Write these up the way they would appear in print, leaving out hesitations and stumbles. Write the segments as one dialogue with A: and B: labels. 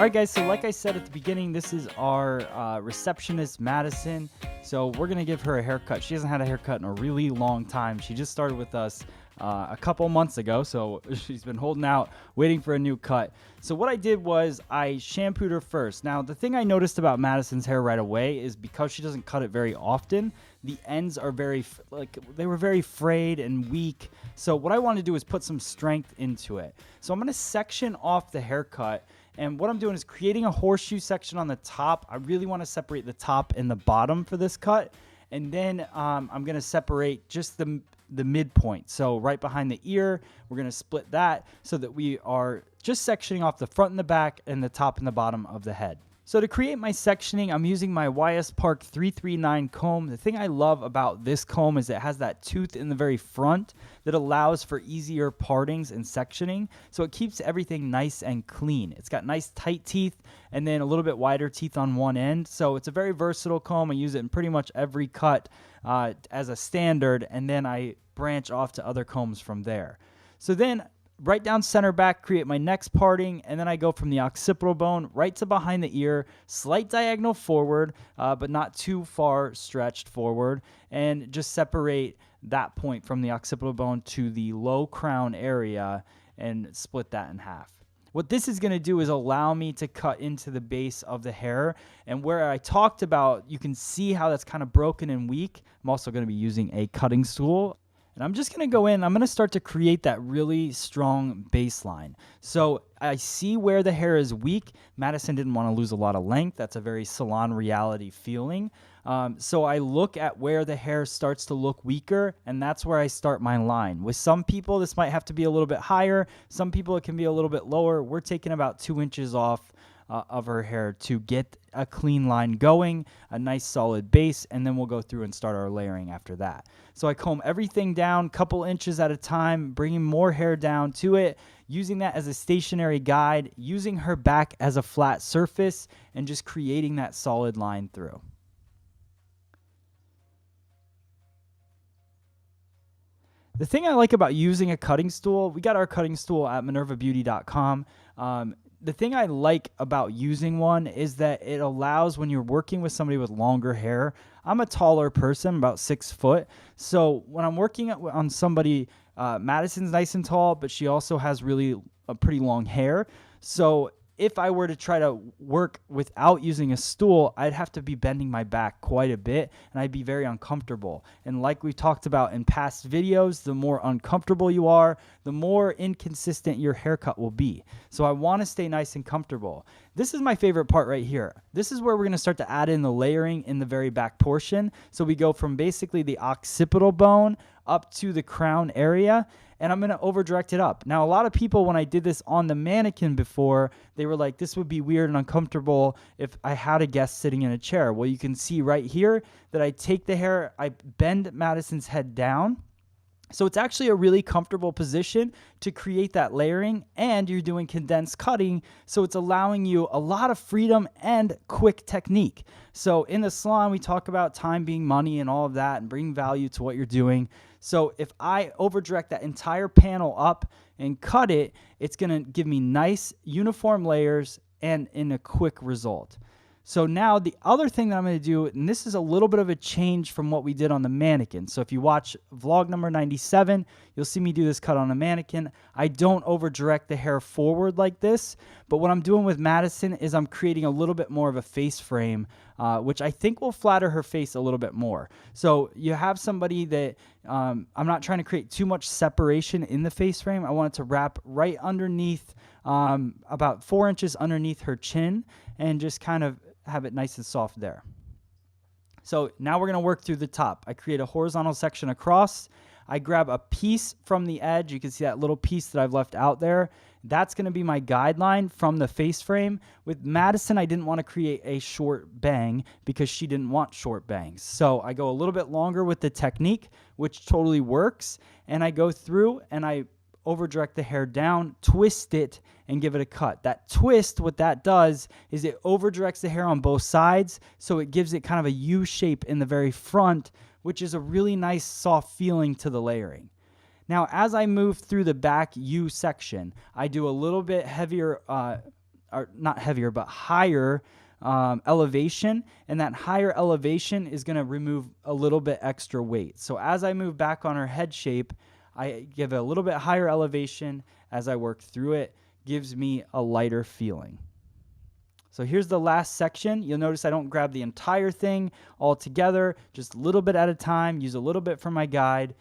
A: right, guys, so like I said at the beginning, this is our receptionist, Madison. So we're going to give her a haircut. She hasn't had a haircut in a really long time. She just started with us a couple months ago, so she's been holding out, waiting for a new cut. So what I did was I shampooed her first. Now, the thing I noticed about Madison's hair right away is because she doesn't cut it very often, the ends are they were very frayed and weak. So what I want to do is put some strength into it. So I'm going to section off the haircut. And what I'm doing is creating a horseshoe section on the top. I really want to separate the top and the bottom for this cut. And then I'm going to separate just the midpoint. So right behind the ear, we're going to split that so that we are just sectioning off the front and the back and the top and the bottom of the head. So to create my sectioning, I'm using my YS Park 339 comb. The thing I love about this comb is it has that tooth in the very front that allows for easier partings and sectioning. So it keeps everything nice and clean. It's got nice tight teeth and then a little bit wider teeth on one end. So it's a very versatile comb. I use it in pretty much every cut as a standard, and then I branch off to other combs from there. So then right down center back, create my next parting, and then I go from the occipital bone right to behind the ear, slight diagonal forward, but not too far stretched forward, and just separate that point from the occipital bone to the low crown area and split that in half. What this is going to do is allow me to cut into the base of the hair, and where I talked about, you can see how that's kind of broken and weak. I'm also going to be using a cutting tool. And I'm just going to go in, I'm going to start to create that really strong baseline. So I see where the hair is weak. Madison didn't want to lose a lot of length. That's a very salon reality feeling. So I look at where the hair starts to look weaker, and that's where I start my line. With some people, this might have to be a little bit higher. Some people, it can be a little bit lower. We're taking about 2 inches off of her hair to get a clean line going, a nice solid base, and then we'll go through and start our layering after that. So I comb everything down, couple inches at a time, bringing more hair down to it, using that as a stationary guide, using her back as a flat surface, and just creating that solid line through. The thing I like about using a cutting stool, we got our cutting stool at minervabeauty.com. The thing I like about using one is that it allows, when you're working with somebody with longer hair, I'm a taller person, about 6 foot. So when I'm working on somebody, Madison's nice and tall, but she also has really a pretty long hair. So if I were to try to work without using a stool, I'd have to be bending my back quite a bit, and I'd be very uncomfortable. And like we talked about in past videos, the more uncomfortable you are, the more inconsistent your haircut will be. So I want to stay nice and comfortable. This is my favorite part right here. This is where we're going to start to add in the layering in the very back portion. So we go from basically the occipital bone up to the crown area, and I'm going to over direct it up. Now, a lot of people, when I did this on the mannequin before, they were like, this would be weird and uncomfortable if I had a guest sitting in a chair. Well, you can see right here that I take the hair, I bend Madison's head down. So it's actually a really comfortable position to create that layering, and you're doing condensed cutting, so it's allowing you a lot of freedom and quick technique. So in the salon, we talk about time being money and all of that and bringing value to what you're doing. So if I over direct that entire panel up and cut it, it's going to give me nice uniform layers and in a quick result. So now the other thing that I'm going to do, and this is a little bit of a change from what we did on the mannequin. So if you watch vlog number 97, you'll see me do this cut on a mannequin. I don't over direct the hair forward like this, but what I'm doing with Madison is I'm creating a little bit more of a face frame, which I think will flatter her face a little bit more. So you have somebody that I'm not trying to create too much separation in the face frame. I want it to wrap right underneath, about 4 inches underneath her chin, and just kind of have it nice and soft there. So now we're going to work through the top. I create a horizontal section across. I grab a piece from the edge. You can see that little piece that I've left out there. That's going to be my guideline from the face frame. With Madison, I didn't want to create a short bang because she didn't want short bangs. So I go a little bit longer with the technique, which totally works. And I go through and I over direct the hair down, twist it, and give it a cut. That twist, what that does is it over directs the hair on both sides, so it gives it kind of a U shape in the very front, which is a really nice soft feeling to the layering. Now, as I move through the back U section, I do a little bit heavier or not heavier, but higher elevation, and that higher elevation is going to remove a little bit extra weight. So as I move back on her head shape, I give it a little bit higher elevation as I work through it, gives me a lighter feeling. So here's the last section. You'll notice I don't grab the entire thing all together, just a little bit at a time, use a little bit from my guide,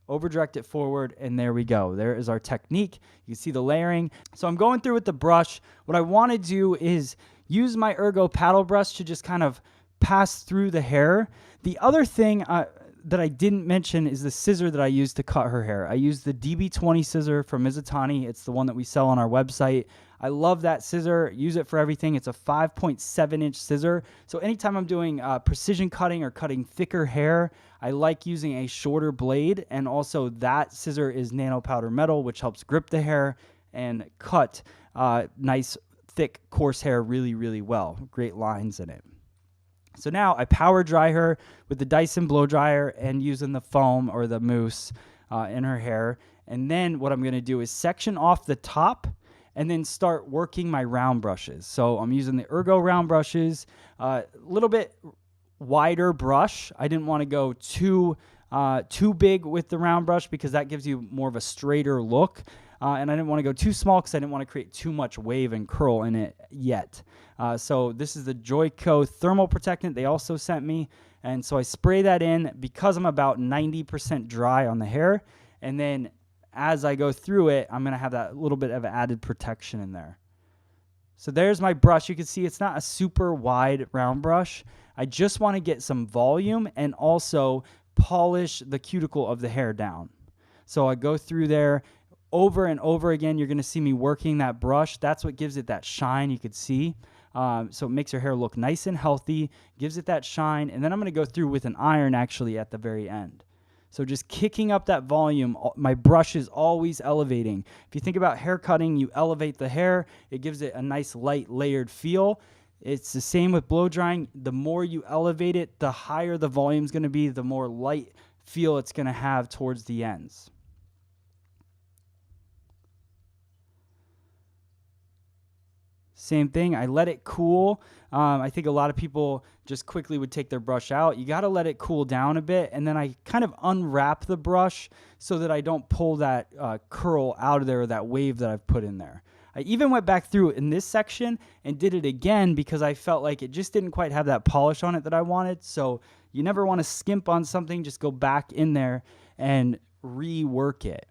A: over direct it forward, and there we go. There is our technique. You can see the layering. So I'm going through with the brush. What I want to do is use my Ergo paddle brush to just kind of pass through the hair. The other thing that I didn't mention is the scissor that I used to cut her hair. I used the DB20 scissor from Mizutani. It's the one that we sell on our website. I love that scissor. Use it for everything. It's a 5.7-inch scissor. So anytime I'm doing precision cutting or cutting thicker hair, I like using a shorter blade. And also that scissor is nano powder metal, which helps grip the hair and cut nice, thick, coarse hair really, really well. Great lines in it. So now I power dry her with the Dyson blow dryer and using the foam or the mousse in her hair. And then what I'm going to do is section off the top and then start working my round brushes. So I'm using the Ergo round brushes, a little bit wider brush. I didn't want to go too big with the round brush because that gives you more of a straighter look. And I didn't want to go too small because I didn't want to create too much wave and curl in it yet. So this is the Joico thermal protectant they also sent me. And so I spray that in because I'm about 90% dry on the hair. And then as I go through it, I'm going to have that little bit of added protection in there. So there's my brush. You can see it's not a super wide round brush. I just want to get some volume and also polish the cuticle of the hair down. So I go through there over and over again. You're going to see me working that brush. That's what gives it that shine you could see. So it makes your hair look nice and healthy, gives it that shine. And then I'm going to go through with an iron actually at the very end. So just kicking up that volume, my brush is always elevating. If you think about hair cutting, you elevate the hair. It gives it a nice light layered feel. It's the same with blow drying. The more you elevate it, the higher the volume is going to be, the more light feel it's going to have towards the ends. Same thing, I let it cool. I think a lot of people just quickly would take their brush out. You got to let it cool down a bit, and then I kind of unwrap the brush so that I don't pull that curl out of there or that wave that I've put in there. I even went back through in this section and did it again because I felt like it just didn't quite have that polish on it that I wanted. So you never want to skimp on something, just go back in there and rework it.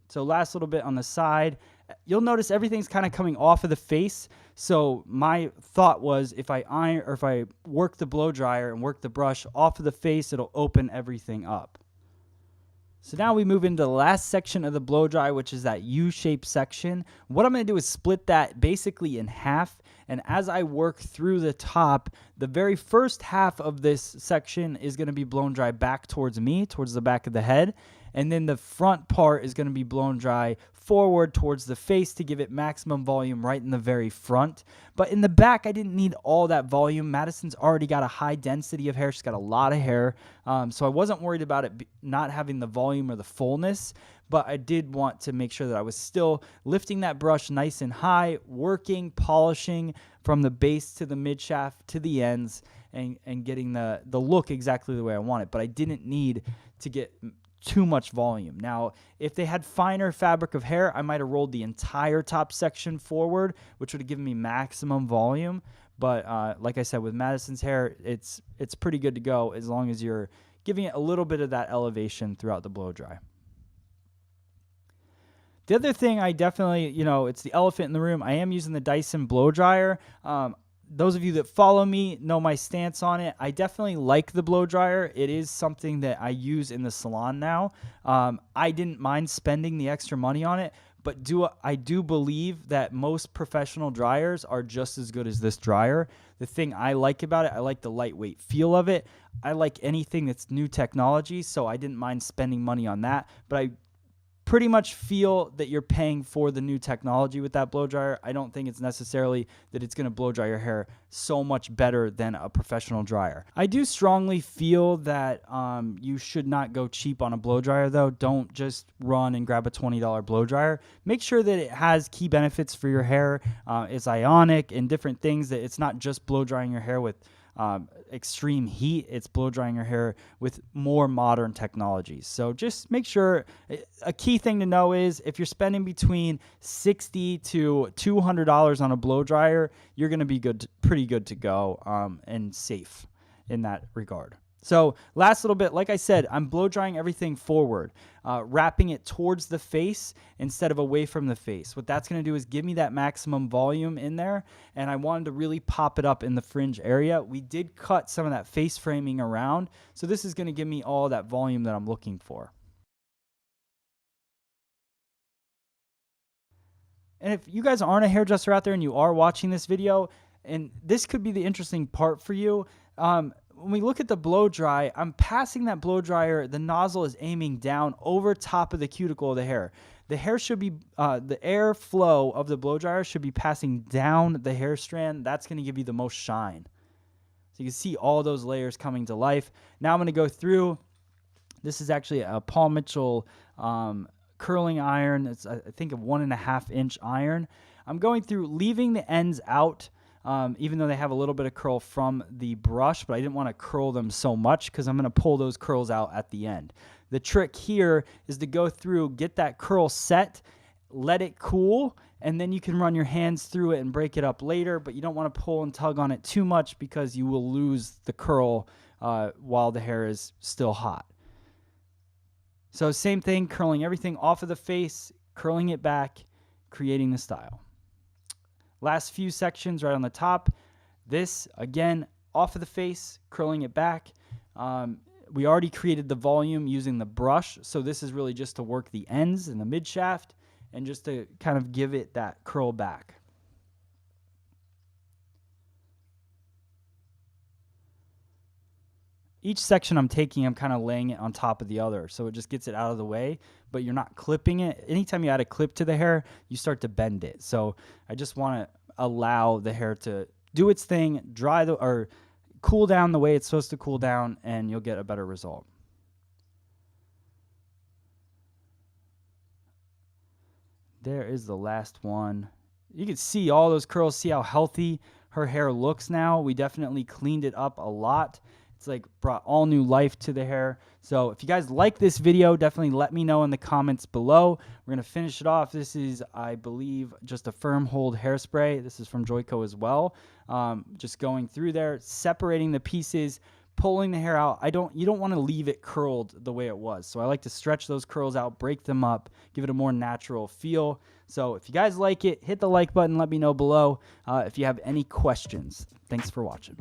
A: So last little bit on the side. You'll notice everything's kind of coming off of the face. So my thought was if I work the blow dryer and work the brush off of the face, it'll open everything up. So now we move into the last section of the blow dry, which is that U-shaped section. What I'm going to do is split that basically in half. And as I work through the top, the very first half of this section is going to be blown dry back towards me, towards the back of the head. And then the front part is going to be blown dry forward towards the face to give it maximum volume right in the very front. But in the back, I didn't need all that volume. Madison's already got a high density of hair. She's got a lot of hair. So I wasn't worried about it not having the volume or the fullness. But I did want to make sure that I was still lifting that brush nice and high, working, polishing from the base to the mid shaft to the ends and getting the look exactly the way I want it. But I didn't need to get too much volume. Now, if they had finer fabric of hair, I might have rolled the entire top section forward, which would have given me maximum volume. But like I said, with Madison's hair, it's pretty good to go as long as you're giving it a little bit of that elevation throughout the blow dry. The other thing I definitely, it's the elephant in the room. I am using the Dyson blow dryer. Those of you that follow me know my stance on it. I definitely like the blow dryer. It is something that I use in the salon now. I didn't mind spending the extra money on it, but I do believe that most professional dryers are just as good as this dryer. The thing I like about it, I like the lightweight feel of it. I like anything that's new technology, so I didn't mind spending money on that, but I pretty much feel that you're paying for the new technology with that blow dryer. I don't think it's necessarily that it's going to blow dry your hair so much better than a professional dryer. I do strongly feel that you should not go cheap on a blow dryer though. Don't just run and grab a $20 blow dryer. Make sure that it has key benefits for your hair. It's ionic and different things, that it's not just blow drying your hair with extreme heat. It's blow drying your hair with more modern technologies. So just make sure, a key thing to know is if you're spending between $60 to $200 on a blow dryer, you're going to be pretty good to go and safe in that regard. So last little bit, like I said, I'm blow drying everything forward, wrapping it towards the face instead of away from the face. What that's going to do is give me that maximum volume in there, and I wanted to really pop it up in the fringe area. We did cut some of that face framing around, so this is going to give me all that volume that I'm looking for. And if you guys aren't a hairdresser out there and you are watching this video, and this could be the interesting part for you, when we look at the blow dry, I'm passing that blow dryer. The nozzle is aiming down over top of the cuticle of the hair. The hair should be, the air flow of the blow dryer should be passing down the hair strand. That's going to give you the most shine. So you can see all those layers coming to life. Now I'm going to go through. This is actually a Paul Mitchell curling iron. It's, I think, a 1.5 inch iron. I'm going through, leaving the ends out. Even though they have a little bit of curl from the brush, but I didn't want to curl them so much because I'm going to pull those curls out at the end. The trick here is to go through, get that curl set, let it cool, and then you can run your hands through it and break it up later, but you don't want to pull and tug on it too much because you will lose the curl while the hair is still hot. So same thing, curling everything off of the face, curling it back, creating the style. Last few sections right on the top. This, again, off of the face, curling it back. We already created the volume using the brush, so this is really just to work the ends and the mid shaft and just to kind of give it that curl back. Each section I'm taking, I'm kind of laying it on top of the other, so it just gets it out of the way, but you're not clipping it. Anytime you add a clip to the hair, you start to bend it. So I just want to allow the hair to do its thing, or cool down the way it's supposed to cool down, and you'll get a better result. There is the last one. You can see all those curls, see how healthy her hair looks now. We definitely cleaned it up a lot. It's like brought all new life to the hair. So if you guys like this video, definitely let me know in the comments below. We're going to finish it off. This is, I believe, just a firm hold hairspray. This is from Joico as well. Just going through there, separating the pieces, pulling the hair out. You don't want to leave it curled the way it was. So I like to stretch those curls out, break them up, give it a more natural feel. So if you guys like it, hit the like button. Let me know below if you have any questions. Thanks for watching.